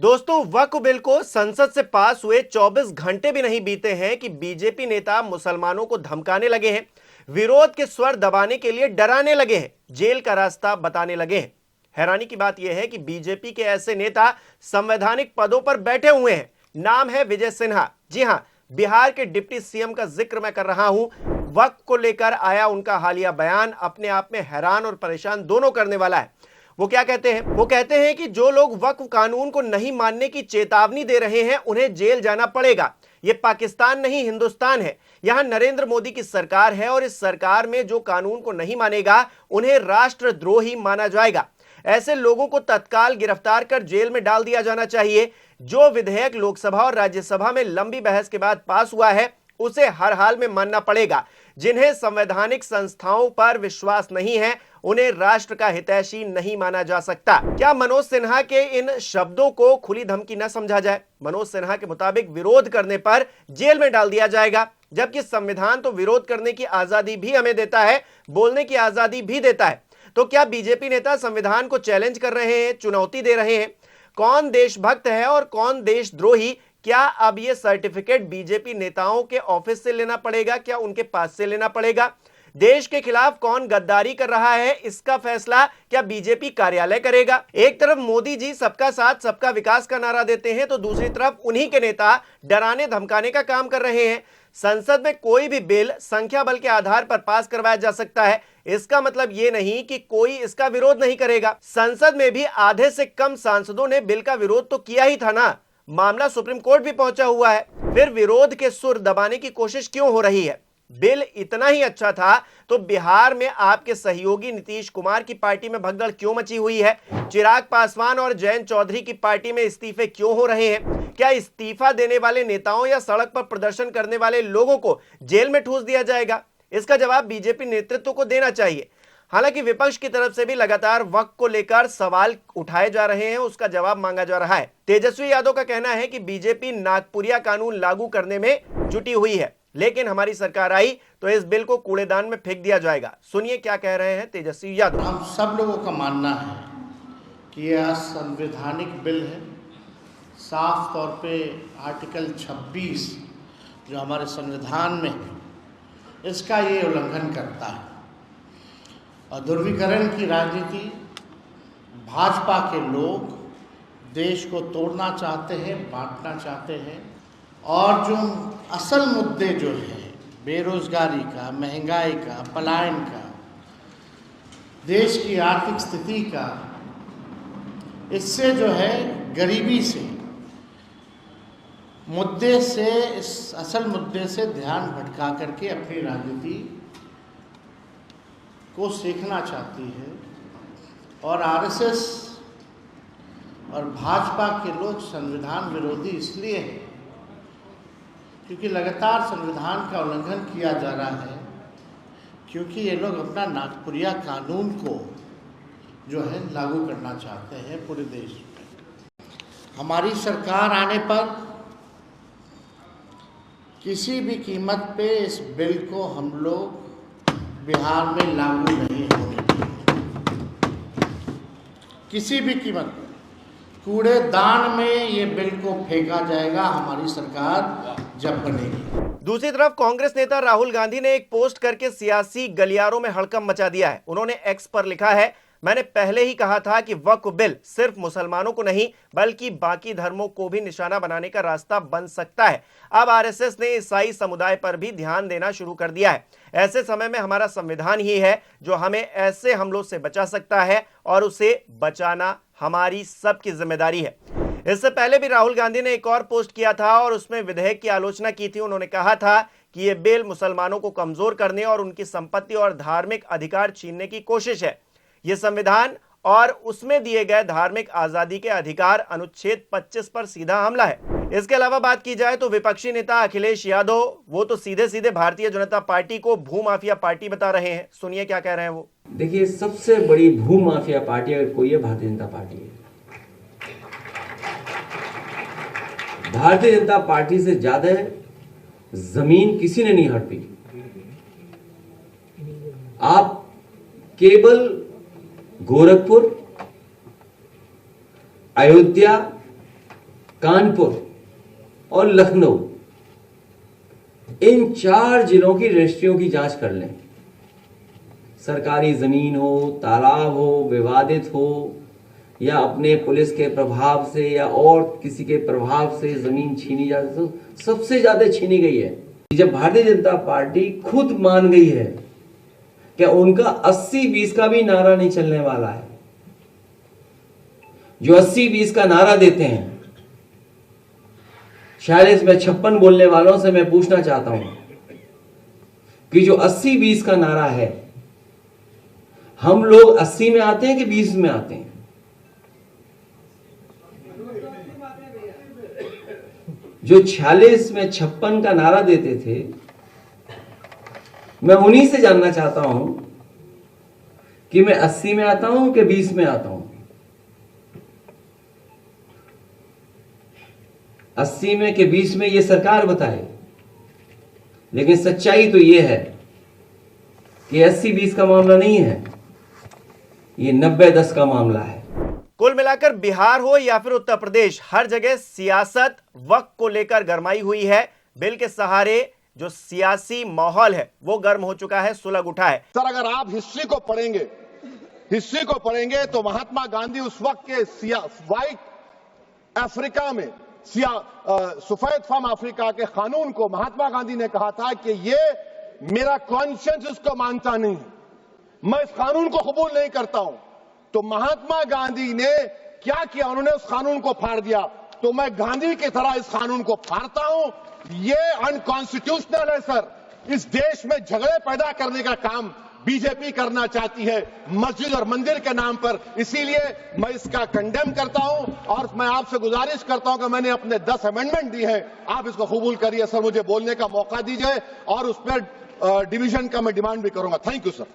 दोस्तों, वक्फ बिल को संसद से पास हुए 24 घंटे भी नहीं बीते हैं कि बीजेपी नेता मुसलमानों को धमकाने लगे हैं, विरोध के स्वर दबाने के लिए डराने लगे हैं, जेल का रास्ता बताने लगे हैं। हैरानी की बात यह है कि बीजेपी के ऐसे नेता संवैधानिक पदों पर बैठे हुए हैं। नाम है विजय सिन्हा। जी हां, बिहार के डिप्टी सीएम का जिक्र मैं कर रहा हूं। वक्फ को लेकर आया उनका हालिया बयान अपने आप में हैरान और परेशान दोनों करने वाला है। वो क्या कहते हैं? वो कहते हैं कि जो लोग वक्फ कानून को नहीं मानने की चेतावनी दे रहे हैं, उन्हें जेल जाना पड़ेगा। ये पाकिस्तान नहीं, हिंदुस्तान है। यहां नरेंद्र मोदी की सरकार है और इस सरकार में जो कानून को नहीं मानेगा, उन्हें राष्ट्रद्रोही माना जाएगा। ऐसे लोगों को तत्काल गिरफ्तार कर जेल में डाल दिया जाना चाहिए। जो विधेयक लोकसभा और राज्यसभा में लंबी बहस के बाद पास हुआ है, उसे हर हाल में मानना पड़ेगा। जिन्हें संवैधानिक संस्थाओं पर विश्वास नहीं है, उन्हें राष्ट्र का हितैषी नहीं माना जा सकता। क्या मनोज सिन्हा के इन शब्दों को खुली धमकी न समझा जाए? मनोज सिन्हा के मुताबिक विरोध करने पर जेल में डाल दिया जाएगा, जबकि संविधान तो विरोध करने की आजादी भी हमें देता है, बोलने की आजादी भी देता है। तो क्या बीजेपी नेता संविधान को चैलेंज कर रहे हैं, चुनौती दे रहे हैं? कौन देशभक्त है और कौन देशद्रोही? क्या अब यह सर्टिफिकेट बीजेपी नेताओं के ऑफिस से लेना पड़ेगा? क्या उनके पास से लेना पड़ेगा? देश के खिलाफ कौन गद्दारी कर रहा है, इसका फैसला क्या बीजेपी कार्यालय करेगा? एक तरफ मोदी जी सबका साथ सबका विकास का नारा देते हैं, तो दूसरी तरफ उन्हीं के नेता डराने धमकाने का काम कर रहे हैं। संसद में कोई भी बिल संख्या बल के आधार पर पास करवाया जा सकता है। इसका मतलब यह नहीं कि कोई इसका विरोध नहीं करेगा। संसद में भी आधे से कम सांसदों ने बिल का विरोध तो किया ही था ना। मामला सुप्रीम कोर्ट भी पहुंचा हुआ है। फिर विरोध के सुर दबाने की कोशिश क्यों हो रही है? बिल इतना ही अच्छा था तो बिहार में आपके सहयोगी नीतीश कुमार की पार्टी में भगदड़ क्यों मची हुई है? चिराग पासवान और जयंत चौधरी की पार्टी में इस्तीफे क्यों हो रहे हैं? क्या इस्तीफा देने वाले नेताओं या सड़क पर प्रदर्शन करने वाले लोगों को जेल में ठूस दिया जाएगा? इसका जवाब बीजेपी नेतृत्व को देना चाहिए। हालांकि विपक्ष की तरफ से भी लगातार वक्फ को लेकर सवाल उठाए जा रहे हैं, उसका जवाब मांगा जा रहा है। तेजस्वी यादव का कहना है कि बीजेपी नागपुरिया कानून लागू करने में जुटी हुई है, लेकिन हमारी सरकार आई तो इस बिल को कूड़ेदान में फेंक दिया जाएगा। सुनिए क्या कह रहे हैं तेजस्वी यादव। हम सब लोगों का मानना है कि यह असंवैधानिक बिल है। साफ तौर पे आर्टिकल 26 जो हमारे संविधान में है, इसका ये उल्लंघन करता है। और ध्रुवीकरण की राजनीति, भाजपा के लोग देश को तोड़ना चाहते हैं, बांटना चाहते हैं। और जो असल मुद्दे जो हैं, बेरोजगारी का, महंगाई का, पलायन का, देश की आर्थिक स्थिति का, इससे जो है गरीबी से मुद्दे से, इस असल मुद्दे से ध्यान भटका करके अपनी राजनीति को सीखना चाहती है। और आरएसएस और भाजपा के लोग संविधान विरोधी इसलिए हैं क्योंकि लगातार संविधान का उल्लंघन किया जा रहा है, क्योंकि ये लोग अपना नागपुरिया कानून को जो है लागू करना चाहते हैं पूरे देश में। हमारी सरकार आने पर किसी भी कीमत पे इस बिल को हम लोग बिहार में लागू नहीं होने देंगे। किसी भी कीमत पर कूड़ेदान में ये बिल को फेंका जाएगा, हमारी सरकार जब बनेगी। दूसरी तरफ कांग्रेस नेता राहुल गांधी ने एक पोस्ट करके सियासी गलियारों में हड़कंप मचा दिया है। उन्होंने एक्स पर लिखा है, मैंने पहले ही कहा था कि वक्फ बिल सिर्फ मुसलमानों को नहीं बल्कि बाकी धर्मों को भी निशाना बनाने का रास्ता बन सकता है। अब आरएसएस ने ईसाई समुदाय पर भी ध्यान देना शुरू कर दिया है। ऐसे समय में हमारा संविधान ही है जो हमें ऐसे हमलों से बचा सकता है और उसे बचाना हमारी सबकी जिम्मेदारी है। इससे पहले भी राहुल गांधी ने एक और पोस्ट किया था और उसमें विधेयक की आलोचना की थी। उन्होंने कहा था कि यह बिल मुसलमानों को कमजोर करने और उनकी संपत्ति और धार्मिक अधिकार छीनने की कोशिश है। यह संविधान और उसमें दिए गए धार्मिक आजादी के अधिकार अनुच्छेद 25 पर सीधा हमला है। इसके अलावा बात की जाए तो विपक्षी नेता अखिलेश यादव, वो तो सीधे सीधे भारतीय जनता पार्टी को भूमाफिया पार्टी बता रहे हैं। सुनिए क्या कह रहे हैं वो। देखिए, सबसे बड़ी भूमाफिया पार्टी अगर कोई है, भारतीय जनता पार्टी है। भारतीय जनता पार्टी से ज्यादा जमीन किसी ने नहीं हड़पी। आप केवल गोरखपुर, अयोध्या कानपुर और लखनऊ, इन 4 जिलों की रजिस्ट्रियों की जांच कर लें। सरकारी जमीन हो, तालाब हो, विवादित हो, या अपने पुलिस के प्रभाव से या और किसी के प्रभाव से जमीन छीनी जाती, तो सबसे ज्यादा छीनी गई है। जब भारतीय जनता पार्टी खुद मान गई है कि उनका 80-20 का भी नारा नहीं चलने वाला है, जो 80-20 का नारा देते हैं, 46 में 56 बोलने वालों से मैं पूछना चाहता हूं कि जो 80-20 का नारा है, हम लोग 80 में आते हैं कि 20 में आते हैं? जो 46 में 56 का नारा देते थे, मैं उन्हीं से जानना चाहता हूं कि मैं 80 में आता हूं कि 20 में आता हूं। 80 में कि 20 में ये सरकार बताए, लेकिन सच्चाई तो ये है कि 80-20 का मामला नहीं है, ये 90-10 का मामला है। कुल मिलाकर बिहार हो या फिर उत्तर प्रदेश, हर जगह सियासत वक्त को लेकर गरमाई हुई है। बिल के सहारे जो सियासी माहौल है वो गर्म हो चुका है, सुलग उठा है। सर, अगर आप हिस्ट्री को पढ़ेंगे तो महात्मा गांधी उस वक्त के व्हाइट अफ्रीका में सफेद फार्म अफ्रीका के कानून को महात्मा गांधी ने कहा था कि ये मेरा कॉन्शियंस इसको मानता नहीं है, मैं इस कानून को कबूल नहीं करता हूं। तो महात्मा गांधी ने क्या किया, उन्होंने उस कानून को फाड़ दिया। तो मैं गांधी की तरह इस कानून को फाड़ता हूं। ये अनकॉन्स्टिट्यूशनल है सर। इस देश में झगड़े पैदा करने का काम बीजेपी करना चाहती है मस्जिद और मंदिर के नाम पर, इसीलिए मैं इसका कंडेम करता हूं और मैं आपसे गुजारिश करता हूं कि मैंने अपने 10 अमेंडमेंट दी है, आप इसको कबूल करिए सर, मुझे बोलने का मौका दीजिए और उस पर डिवीजन का मैं डिमांड भी करूंगा। Thank you sir.